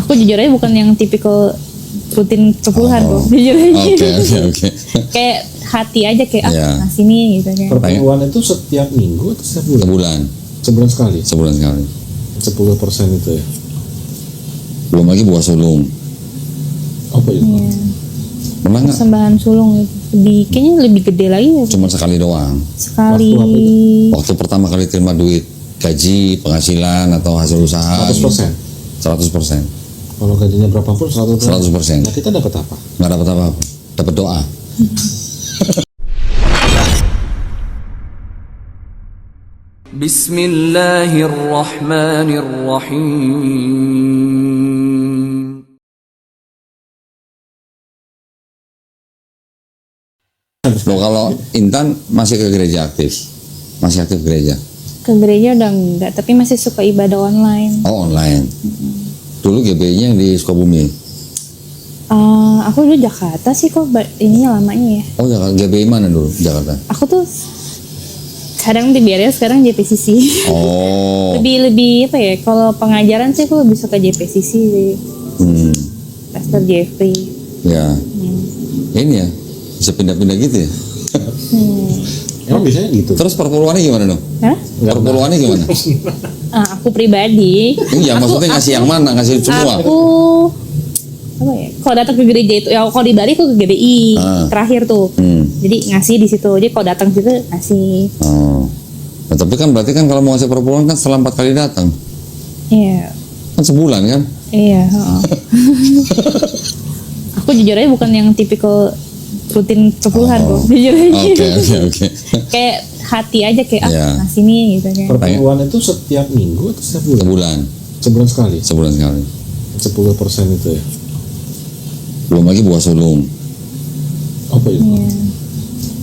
Aku jujur aja bukan yang tipikal rutin perpuluhan kok, jujur aja. Oke. Kayak hati aja kayak ngasih nih gitu kan. Perpuluhan itu setiap minggu atau setiap bulan? Sebulan. Sebulan sekali? Sebulan sekali. 10% itu ya? Belum lagi buah sulung. Apa itu? Iya. Pernah nggak? Persembahan sulung itu kayaknya lebih gede lagi ya. Cuma sekali doang. Sekali. Waktu pertama kali terima duit, gaji, penghasilan atau hasil usaha. 100%? 100%. Kalau gajinya berapapun 100%? 100%. Nah kita dapat apa? Nggak dapat apa-apa. Dapat doa. Bismillahirrahmanirrahim. Loh, kalau Intan masih ke gereja aktif? Masih aktif gereja? Ke gereja udah enggak, tapi masih suka ibadah online. Oh, online. Dulu GBI-nya yang di Sukabumi? Aku dulu Jakarta sih kok, ininya lamanya ya. Oh, GBI mana dulu Jakarta? Aku tuh kadang di BRI, sekarang JPCC. Oh. lebih apa ya, kalau pengajaran sih aku lebih suka JPCC sih. Pastor Jeffrey. Ya. Ini ya, bisa pindah-pindah gitu ya? Emang biasanya gitu? Terus perpuluhannya gimana dong? Hah? Perpuluhannya gimana? Aku pribadi. Iya, maksudnya ngasih yang mana? Ngasih semua? Aku apa ya? Kalau datang ke gereja itu, ya kalau di Bali aku ke GBI terakhir tuh. Jadi ngasih di situ. Jadi kalau datang situ ngasih. Oh. Nah, tapi kan berarti kan kalau mau ngasih perpuluhan kan setelah 4 kali datang. Iya. Kan sebulan kan? Iya. Aku jujur aja bukan yang tipikal rutin perpuluhan kok, jujur aja. Oke. Kayak hati aja kayak ngasih nih gitu kan. Perpuluhan itu setiap minggu atau setiap bulan? Sebulan. Sebulan sekali? Sebulan sekali. 10% itu ya? Belum lagi buah sulung. Apa itu? Iya.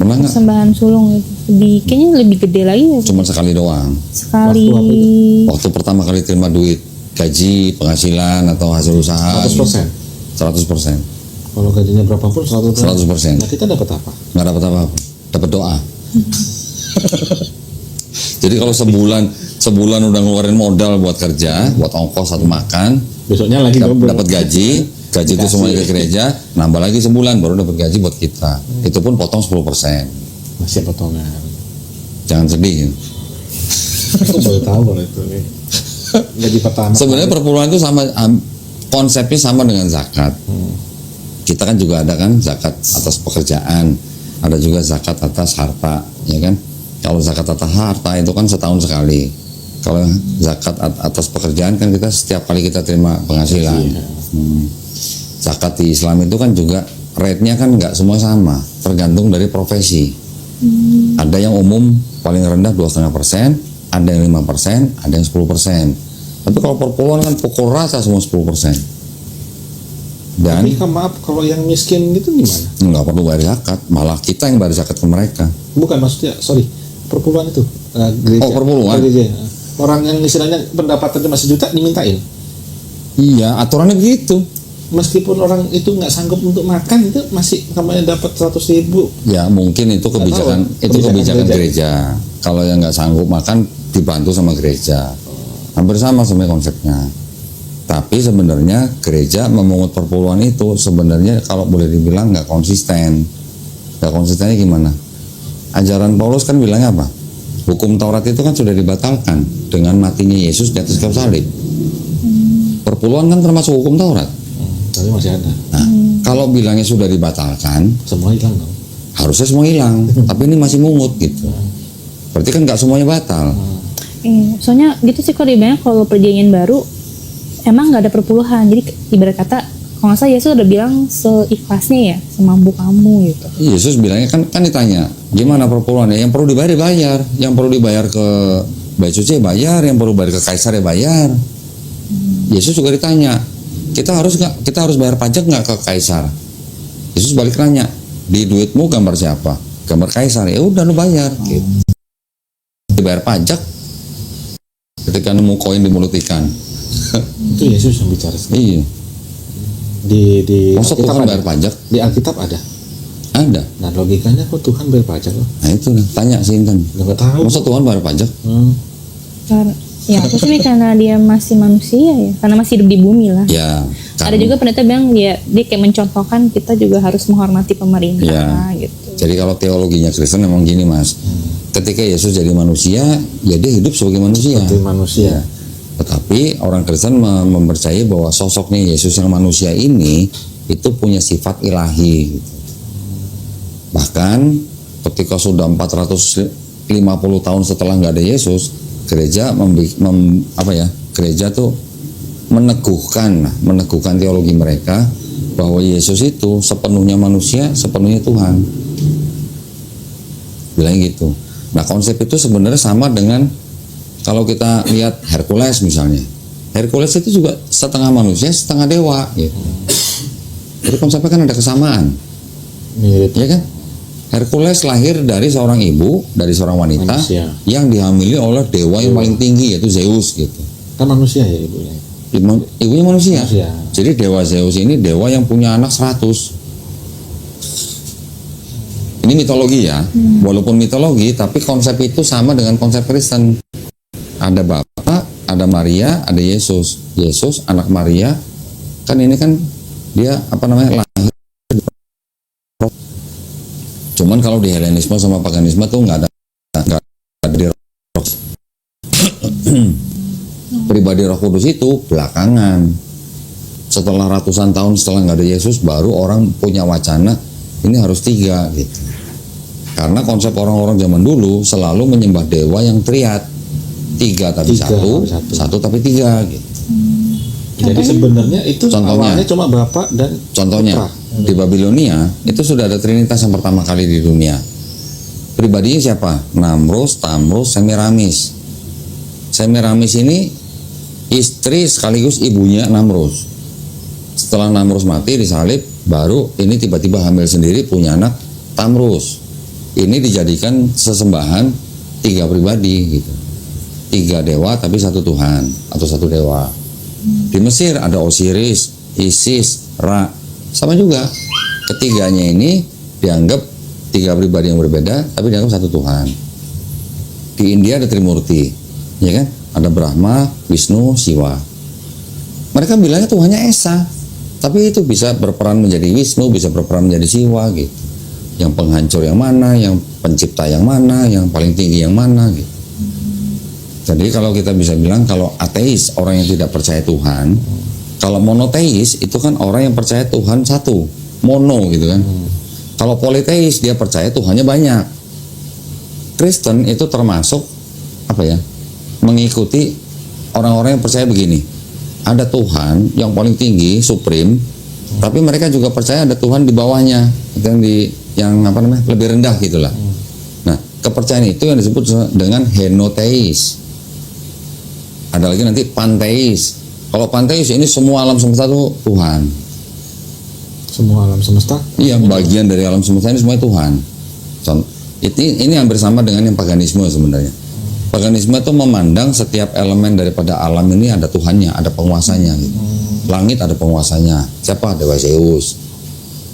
Pernah nggak? Persembahan sulung itu kayaknya lebih gede lagi ya. Cuma sekali doang. Sekali. Waktu pertama kali terima duit, gaji, penghasilan atau hasil usaha. 100%? 100%. Kalau gajinya berapapun 100%? 100%. Nah kita dapat apa? Nggak dapat apa-apa. Dapat doa. Jadi kalau sebulan udah ngeluarin modal buat kerja, buat ongkos atau makan, besoknya lagi dapat gaji itu semuanya ke gereja, nambah lagi sebulan baru dapat gaji buat kita. Itu pun potong 10%. Masih potongan. Jangan sedih. Aku baru tahu kalau itu nih. Gaji pertama. Sebenarnya perpuluhan itu sama, konsepnya sama dengan zakat. Kita kan juga ada kan zakat atas pekerjaan, ada juga zakat atas harta, ya kan? Kalau zakat atas harta itu kan setahun sekali. Kalau zakat atas pekerjaan kan kita setiap kali kita terima penghasilan. Zakat di Islam itu kan juga rate-nya kan nggak semua sama, tergantung dari profesi. Ada yang umum paling rendah 2,5%, ada yang 5%, ada yang 10%. Tapi kalau perpuluhan kan pukul rata semua 10%. Dan tapi maaf, kalau yang miskin itu gimana? Nggak perlu bayar zakat, malah kita yang bayar zakat ke mereka. Bukan, maksudnya, perpuluhan itu gereja. Oh, perpuluhan. Gereja. Orang yang istilahnya pendapatannya masih juta dimintain. Iya, aturannya begitu. Meskipun orang itu nggak sanggup untuk makan, itu masih namanya dapat 100.000. Ya mungkin itu kebijakan gereja. Kalau yang nggak sanggup makan dibantu sama gereja. Hampir sama sebenarnya konsepnya. Tapi sebenarnya gereja memungut perpuluhan itu sebenarnya kalau boleh dibilang nggak konsisten. Nggak konsistennya gimana? Ajaran Paulus kan bilangnya apa? Hukum Taurat itu kan sudah dibatalkan dengan matinya Yesus di atas kayu salib. Perpuluhan kan termasuk hukum Taurat. Tapi masih ada. Nah, kalau bilangnya sudah dibatalkan, semua hilang dong. Harusnya semua hilang. Tapi ini masih mungut gitu. Berarti kan nggak semuanya batal. Iya, soalnya gitu sih kalau dibilang kalau perjanjian baru emang nggak ada perpuluhan. Jadi ibarat kata kalau nggak salah Yesus udah bilang seikhlasnya ya, semampu kamu gitu. Yesus bilangnya kan ditanya gimana perpuluhan ya, yang perlu dibayar bayar, yang perlu dibayar ke Bait Suci bayar, yang perlu bayar ke Kaisar ya bayar. Yesus juga ditanya, kita harus bayar pajak nggak ke Kaisar? Yesus balik nanya, di duitmu gambar siapa? Gambar Kaisar. Ya udah lu bayar. Gitu. Dibayar pajak ketika nemu koin di mulut ikan. Itu Yesus yang bicara. Iya. Di Masa Tuhan bayar pajak? Di Alkitab ada. Ada. Nah logikanya kok Tuhan bayar pajak loh? Nah itu tanya sih Intan. Nggak tahu. Masa Tuhan bayar pajak? Ya aku sih karena dia masih manusia ya, karena masih hidup di bumi lah. Ya, Ada juga pendeta bilang dia kayak mencontohkan kita juga harus menghormati pemerintah Ya. gitu. Jadi kalau teologinya Kristen memang gini Mas, ketika Yesus jadi manusia, ya dia hidup sebagai manusia. Seperti manusia. Tetapi orang Kristen mempercayai bahwa sosoknya Yesus yang manusia ini itu punya sifat ilahi. Bahkan ketika sudah 450 tahun setelah nggak ada Yesus, gereja gereja tuh meneguhkan teologi mereka bahwa Yesus itu sepenuhnya manusia, sepenuhnya Tuhan. Bilang gitu. Nah, konsep itu sebenarnya sama dengan kalau kita lihat Hercules misalnya. Hercules itu juga setengah manusia, setengah dewa gitu. Jadi konsepnya kan ada kesamaan. Mirip. Ya kan? Hercules lahir dari seorang ibu, dari seorang wanita Manusia. yang dihamili oleh dewa yang paling tinggi yaitu Zeus gitu. Kan manusia ya ibunya. Ibunya manusia. Manusia. Jadi dewa Zeus ini dewa yang punya anak 100. Ini mitologi ya. Walaupun mitologi, tapi konsep itu sama dengan konsep Kristen. Ada Bapa, ada Maria, ada Yesus. Yesus anak Maria. Kan ini kan dia lahir. Cuman kalau di Helenisme sama paganisme tuh nggak ada di pribadi Roh Kudus itu belakangan. Setelah ratusan tahun setelah nggak ada Yesus, baru orang punya wacana ini harus 3 gitu. Karena konsep orang-orang zaman dulu selalu menyembah dewa yang triad, 3 tapi 1 tapi 3 gitu. Jadi sebenarnya itu Contohnya. awalnya cuma Bapak dan Contohnya Putra. di Babilonia itu sudah ada Trinitas yang pertama kali di dunia. Pribadinya siapa? Namrus, Tamrus, Semiramis. Semiramis ini istri sekaligus ibunya Namrus. Setelah Namrus mati disalib, baru ini tiba-tiba hamil sendiri punya anak Tamrus. Ini dijadikan sesembahan 3 pribadi gitu. 3 dewa tapi 1 Tuhan atau 1 dewa. Di Mesir ada Osiris, Isis, Ra. Sama juga. Ketiganya ini dianggap 3 pribadi yang berbeda tapi dianggap 1 Tuhan. Di India ada Trimurti, ya kan? Ada Brahma, Wisnu, Siwa. Mereka bilangnya Tuhannya Esa, tapi itu bisa berperan menjadi Wisnu, bisa berperan menjadi Siwa gitu. Yang penghancur yang mana, yang pencipta yang mana, yang paling tinggi yang mana gitu. Jadi kalau kita bisa bilang kalau ateis orang yang tidak percaya Tuhan, kalau monoteis itu kan orang yang percaya Tuhan satu, mono gitu kan. Kalau politeis dia percaya Tuhannya banyak. Kristen itu termasuk mengikuti orang-orang yang percaya begini. Ada Tuhan yang paling tinggi, supreme, tapi mereka juga percaya ada Tuhan di bawahnya, yang lebih rendah gitulah. Nah, kepercayaan itu yang disebut dengan henoteis. Ada lagi nanti panteis. Kalau panteis ini semua alam semesta itu Tuhan. Semua alam semesta? Iya, bagian dari alam semesta ini semuanya Tuhan. Ini hampir sama dengan yang paganisme sebenarnya. Paganisme itu memandang setiap elemen daripada alam ini ada Tuhannya, ada penguasanya gitu. Langit ada penguasanya. Siapa? Dewa Zeus.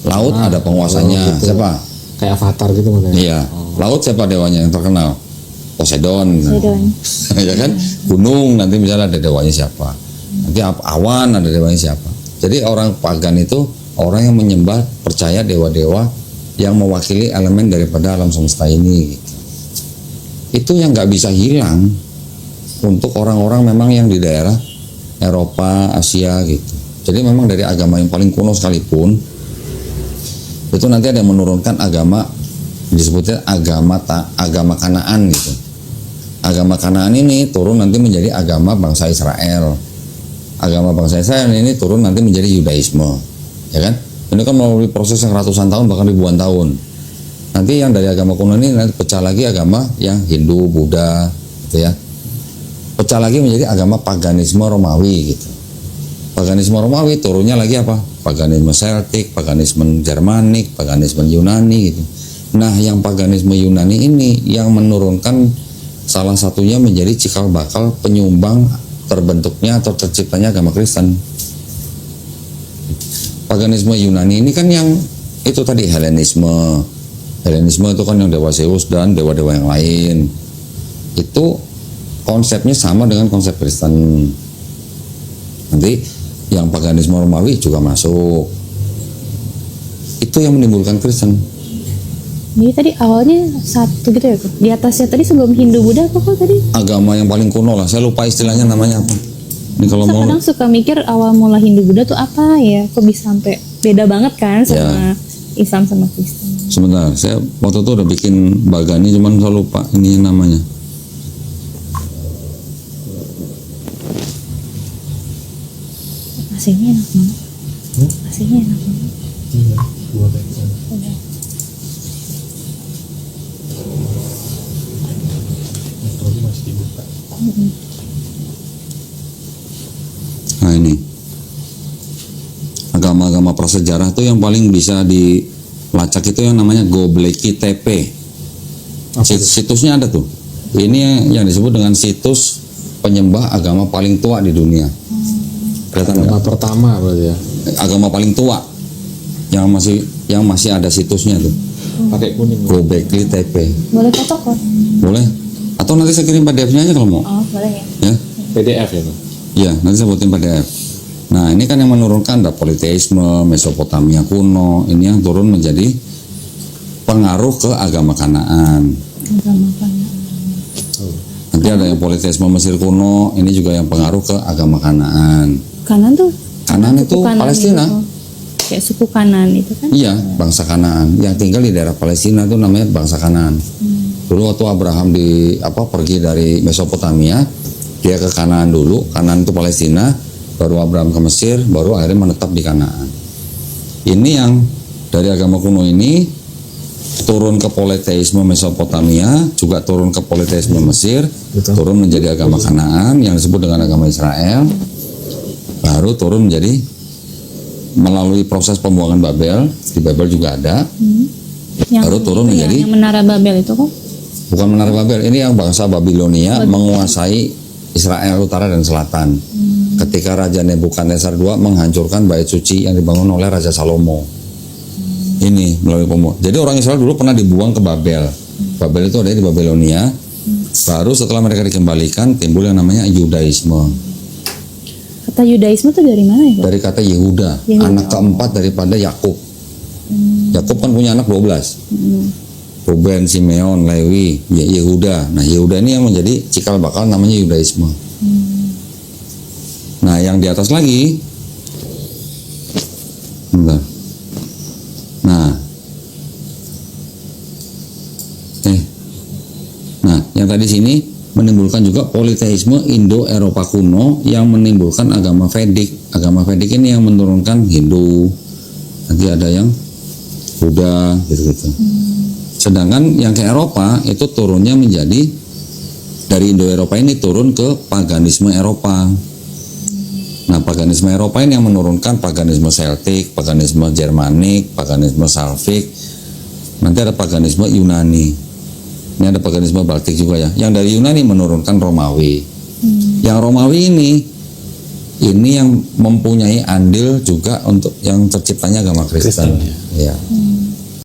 Laut ada penguasanya. Gitu. Siapa? Kayak avatar gitu makanya. Iya. Laut siapa dewanya yang terkenal? Poseidon. Ya kan? Gunung nanti misalnya ada dewanya siapa? Nanti awan ada dewanya siapa? Jadi orang pagan itu orang yang menyembah, percaya dewa-dewa yang mewakili elemen daripada alam semesta ini gitu. Itu yang nggak bisa hilang untuk orang-orang memang yang di daerah Eropa, Asia gitu. Jadi memang dari agama yang paling kuno sekalipun itu nanti ada yang menurunkan agama disebutnya agama Kanaan gitu. Agama Kanaan ini turun nanti menjadi agama bangsa Israel. Agama bangsa Israel ini turun nanti menjadi Yudaisme, ya kan? Ini kan melalui proses yang ratusan tahun bahkan ribuan tahun. Nanti yang dari agama kuno ini nanti pecah lagi agama yang Hindu, Buddha, gitu ya. Pecah lagi menjadi agama paganisme Romawi gitu. Paganisme Romawi turunnya lagi apa? Paganisme Celtic, paganisme Jermanik, paganisme Yunani gitu. Nah, yang paganisme Yunani ini yang menurunkan salah satunya menjadi cikal bakal penyumbang terbentuknya atau terciptanya agama Kristen. Paganisme Yunani ini kan yang itu tadi Helenisme. Helenisme itu kan yang dewa Zeus dan dewa-dewa yang lain. Itu konsepnya sama dengan konsep Kristen. Nanti yang paganisme Romawi juga masuk. Itu yang menimbulkan Kristen. Jadi tadi awalnya satu gitu ya kok. Di atasnya tadi sebelum Hindu Buddha apa kok tadi? Agama yang paling kuno lah. Saya lupa istilahnya namanya apa. Ini kalau mau Kadang suka mikir awal mula Hindu Buddha tuh apa ya? Kok bisa sampai beda banget kan sama Islam sama Kristen? sebentar, saya waktu itu udah bikin bagani, cuman saya lupa ini namanya. Nasinya enak banget. Nasinya enak banget. Iya, dua background. Udah. Metode masih dibuka. Nah ini agama-agama prasejarah tuh yang paling bisa dilacak itu yang namanya Göbekli Tepe. Situsnya ada tuh. Ini yang disebut dengan situs penyembah agama paling tua di dunia. Kelihatan Agama nggak? pertama berarti ya. Agama paling tua yang masih ada situsnya tuh. Pakai kuning. Göbekli Tepe. Boleh foto kok? Boleh? Atau nanti saya kirim PDF-nya aja kalau mau. Oh boleh ya. Ya. PDF ya Pak? Iya, nanti saya buatin PDF. Nah, ini kan yang menurunkan ada politeisme, Mesopotamia kuno. Ini yang turun menjadi pengaruh ke agama Kanaan. Agama Kanaan. Nanti ada yang politeisme Mesir kuno. Ini juga yang pengaruh ke agama Kanaan. Kanan tuh? Kanaan itu Suku Kanan Palestina. gitu. Kayak suku Kanan itu kan? Iya, bangsa Kanaan. Yang tinggal di daerah Palestina itu namanya bangsa Kanaan. Dulu waktu Abraham pergi dari Mesopotamia, dia ke Kanaan dulu. Kanaan itu Palestina, baru Abraham ke Mesir, baru akhirnya menetap di Kanaan. Ini yang dari agama kuno ini turun ke politeisme Mesopotamia, juga turun ke politeisme Mesir, Betul. turun menjadi agama Kanaan yang disebut dengan agama Israel, baru turun menjadi melalui proses pembuangan Babel. Di Babel juga ada. Baru turun itu menjadi- yang Menara Babel itu kok? Bukan Menara Babel, ini yang bangsa Babilonia menguasai Israel utara dan selatan. Ketika Raja Nebukadnezar II menghancurkan bait suci yang dibangun oleh Raja Salomo. Ini melalui Jadi orang Israel dulu pernah dibuang ke Babel. Babel itu ada di Babilonia. Baru setelah mereka dikembalikan timbul yang namanya Yudaisme. Kata Yudaisme tuh dari mana ya kok? Dari kata Yehuda, Yehuda. anak keempat daripada Yakub. Yakub kan punya anak 12. Ruben, Simeon, Lewi, Yehuda. Nah, Yehuda ini yang menjadi cikal bakal namanya Yudaisme. Nah, yang di atas lagi, bentar. Nah, yang tadi sini menimbulkan juga politeisme Indo-Eropa kuno yang menimbulkan agama Vedik. Agama Vedik ini yang menurunkan Hindu. Nanti ada yang Buddha, gitu-gitu. Sedangkan yang ke Eropa itu turunnya menjadi dari Indo-Eropa ini turun ke paganisme Eropa. Nah, paganisme Eropa ini yang menurunkan paganisme Celtic, paganisme Germanik, paganisme Salvik. Nanti ada paganisme Yunani. Ini ada paganisme Baltik juga ya. Yang dari Yunani menurunkan Romawi. Yang Romawi ini yang mempunyai andil juga untuk yang terciptanya agama Kristen. Kristen, Ya.